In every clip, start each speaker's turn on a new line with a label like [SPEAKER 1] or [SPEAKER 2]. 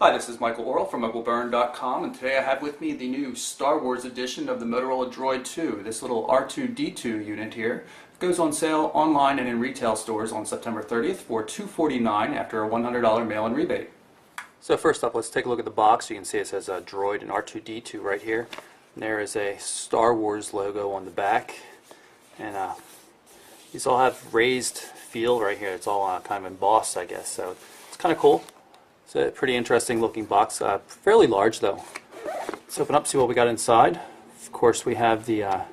[SPEAKER 1] Hi, this is Michael Orrell from MobileBurn.com, and today I have with me the new Star Wars edition of the Motorola Droid 2. This little R2-D2 unit here goes on sale online and in retail stores on September 30th for $249 after a $100 mail-in rebate. So first up, let's take a look at the box. You can see it says Droid and R2-D2 right here. And there is a Star Wars logo on the back. And these all have raised feel right here. It's all kind of embossed, I guess. So it's kind of cool. It's a pretty interesting looking box, fairly large though. Let's open up, see what we got inside. Of course we have the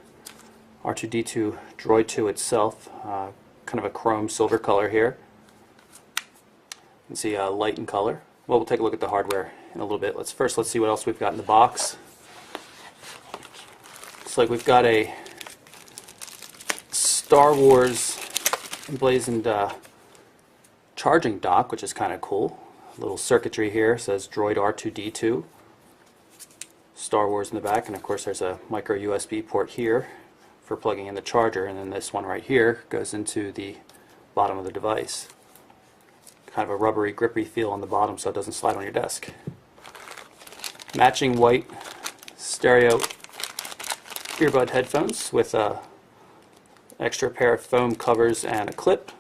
[SPEAKER 1] R2-D2 Droid 2 itself, kind of a chrome silver color here. You can see light in color. Well, we'll take a look at the hardware in a little bit. Let's see what else we've got in the box. Looks like we've got a Star Wars emblazoned charging dock, which is kind of cool. Little circuitry here, says Droid R2-D2, Star Wars in the back, and of course there's a micro USB port here for plugging in the charger, and then this one right here goes into the bottom of the device. Kind of a rubbery, grippy feel on the bottom so it doesn't slide on your desk. Matching white stereo earbud headphones with an extra pair of foam covers and a clip.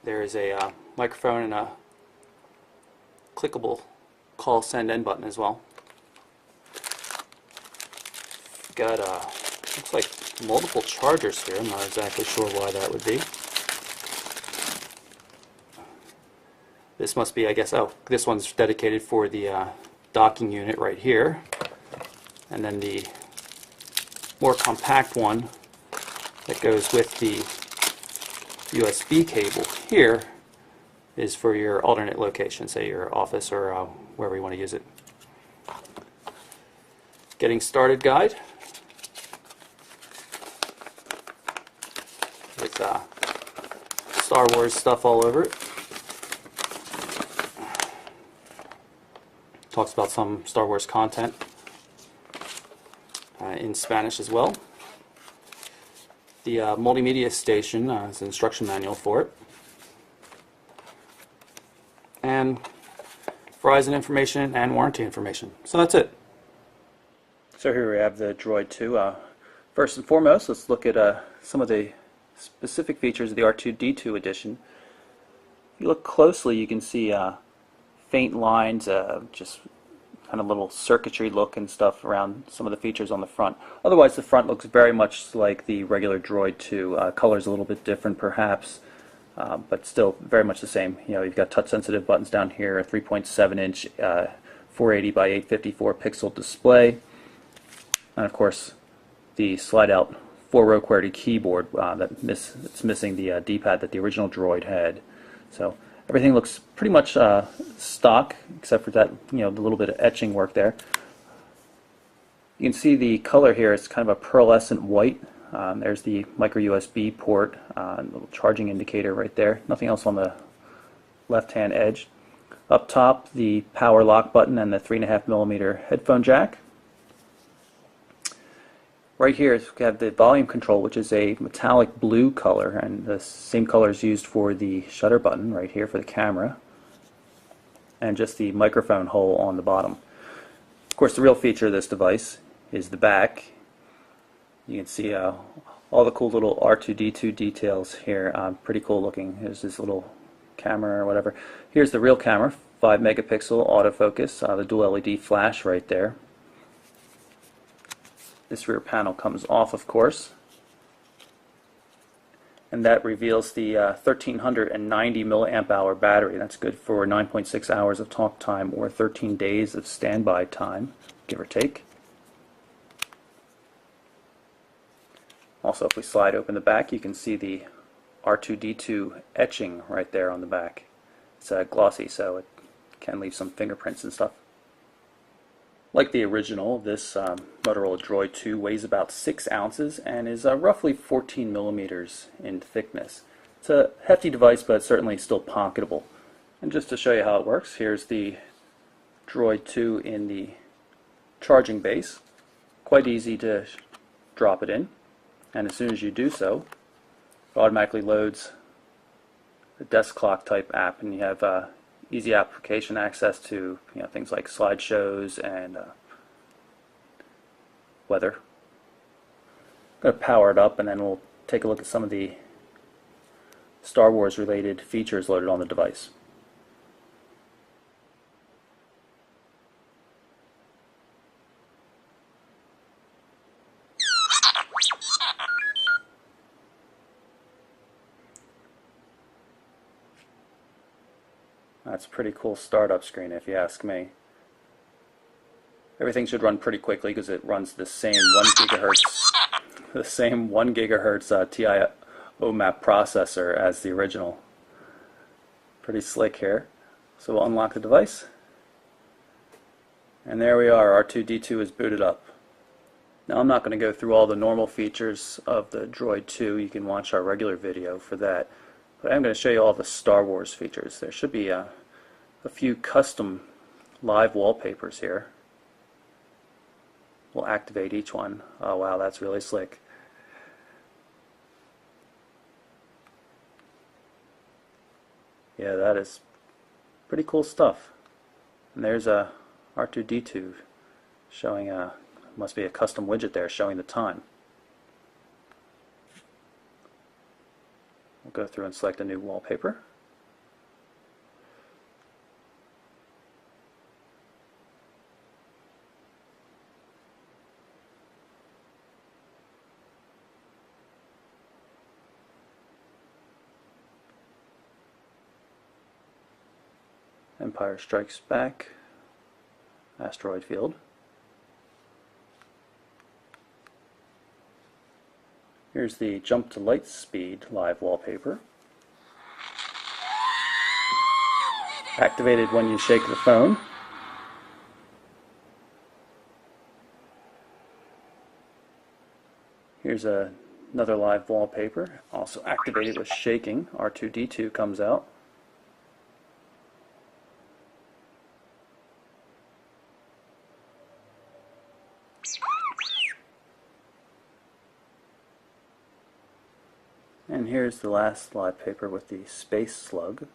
[SPEAKER 1] There is a microphone and a clickable call send end button as well. Got looks like multiple chargers here. I'm not exactly sure why that would be. This must be, I guess, oh, this one's dedicated for the docking unit right here. And then the more compact one that goes with the USB cable here is for your alternate location, say your office or wherever you want to use it. Getting started guide with Star Wars stuff all over it. Talks about some Star Wars content in Spanish as well. The multimedia station is an instruction manual for it. And Verizon information and warranty information. So that's it. So here we have the Droid 2. First and foremost, let's look at some of the specific features of the R2-D2 edition. If you look closely, you can see faint lines, just kind of little circuitry look and stuff around some of the features on the front. Otherwise, the front looks very much like the regular Droid 2. Color's a little bit different, perhaps, but still very much the same. You know, you've got touch-sensitive buttons down here, a 3.7-inch 480 by 854 pixel display, and of course, the slide-out 4-row QWERTY keyboard that's missing the D-pad that the original Droid had. So everything looks pretty much stock, except for that, you know, the little bit of etching work there. You can see the color here. It's kind of a pearlescent white. There's the micro USB port, little charging indicator right there. Nothing else on the left-hand edge. Up top, the power lock button and the 3.5mm headphone jack. Right here we have the volume control, which is a metallic blue color, and the same color is used for the shutter button right here for the camera, and just the microphone hole on the bottom. Of course, the real feature of this device is the back. You can see all the cool little R2-D2 details here. Pretty cool looking. There's this little camera or whatever. Here's the real camera, 5 megapixel autofocus, the dual LED flash right there. This rear panel comes off, of course, and that reveals the 1390 milliamp hour battery. That's good for 9.6 hours of talk time or 13 days of standby time, give or take. Also, if we slide open the back, you can see the R2-D2 etching right there on the back. It's glossy, so it can leave some fingerprints and stuff. Like the original, this Motorola Droid 2 weighs about 6 ounces and is roughly 14 millimeters in thickness. It's a hefty device, but certainly still pocketable. And just to show you how it works, here's the Droid 2 in the charging base. Quite easy to drop it in, and as soon as you do so, it automatically loads a desk clock type app, and you have easy application access to things like slideshows and weather. I'm going to power it up, and then we'll take a look at some of the Star Wars related features loaded on the device. That's a pretty cool startup screen if you ask me. Everything should run pretty quickly because it runs the same 1 gigahertz TI OMAP processor as the original. Pretty slick here. So we'll unlock the device. And there we are, R2-D2 is booted up. Now I'm not going to go through all the normal features of the Droid 2. You can watch our regular video for that. But I'm going to show you all the Star Wars features. There should be a few custom live wallpapers here. We'll activate each one. Oh wow, that's really slick. Yeah, that is pretty cool stuff. And there's a R2-D2 showing must be a custom widget there showing the time. We'll go through and select a new wallpaper. Empire Strikes Back, Asteroid Field. Here's the Jump to Light Speed live wallpaper. Activated when you shake the phone. Here's another live wallpaper, also activated with shaking. R2-D2 comes out. And here's the last live paper with the Space Slug.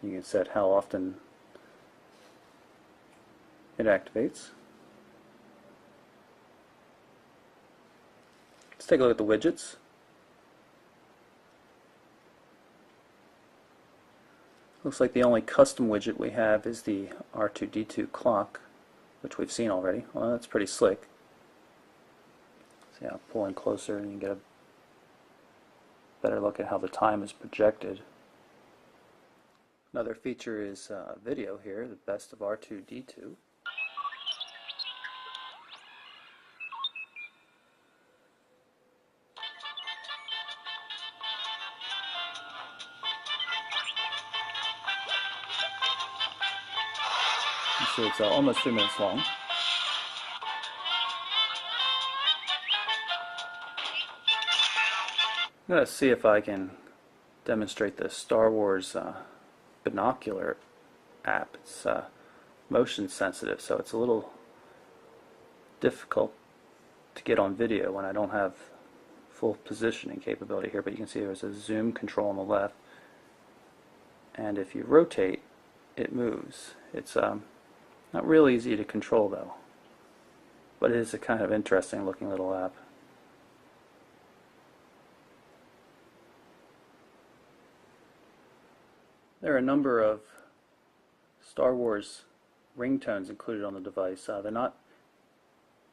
[SPEAKER 1] You can set how often it activates. Let's take a look at the widgets. Looks like the only custom widget we have is the R2-D2 clock, which we've seen already. Well, that's pretty slick. So yeah, pull in closer and you get a better look at how the time is projected. Another feature is video here, the best of R2-D2. You see it's almost 2 minutes long. I'm going to see if I can demonstrate the Star Wars binocular app. It's motion sensitive, so it's a little difficult to get on video when I don't have full positioning capability here, but you can see there's a zoom control on the left, and if you rotate, it moves. It's not real easy to control though, but it is a kind of interesting looking little app. There are a number of Star Wars ringtones included on the device. They're not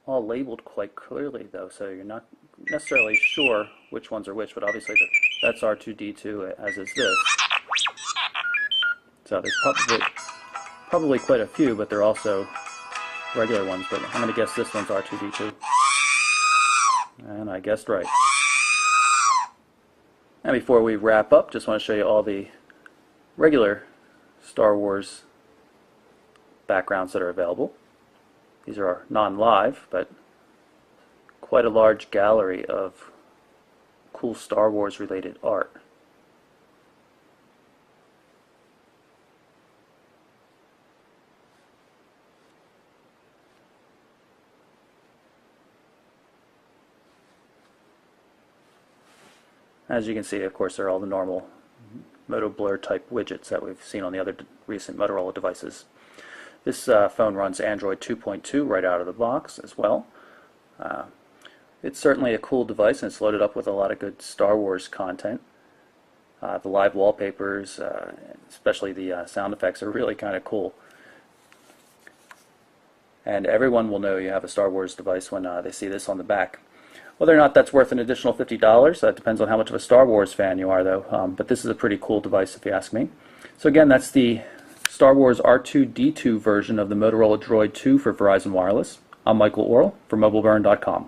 [SPEAKER 1] all labeled quite clearly though, so you're not necessarily sure which ones are which, but obviously that's R2-D2, as is this. So there's probably quite a few, but they're also regular ones, but I'm going to guess this one's R2-D2. And I guessed right. And before we wrap up, just want to show you all the regular Star Wars backgrounds that are available. These are non-live, but quite a large gallery of cool Star Wars related art. As you can see, of course, they're all the normal Moto Blur type widgets that we've seen on the other recent Motorola devices. This phone runs Android 2.2 right out of the box as well. It's certainly a cool device, and it's loaded up with a lot of good Star Wars content. The live wallpapers, especially the sound effects, are really kind of cool. And everyone will know you have a Star Wars device when they see this on the back. Whether or not that's worth an additional $50, that depends on how much of a Star Wars fan you are, though. But this is a pretty cool device, if you ask me. So again, that's the Star Wars R2-D2 version of the Motorola Droid 2 for Verizon Wireless. I'm Michael Orrell for MobileBurn.com.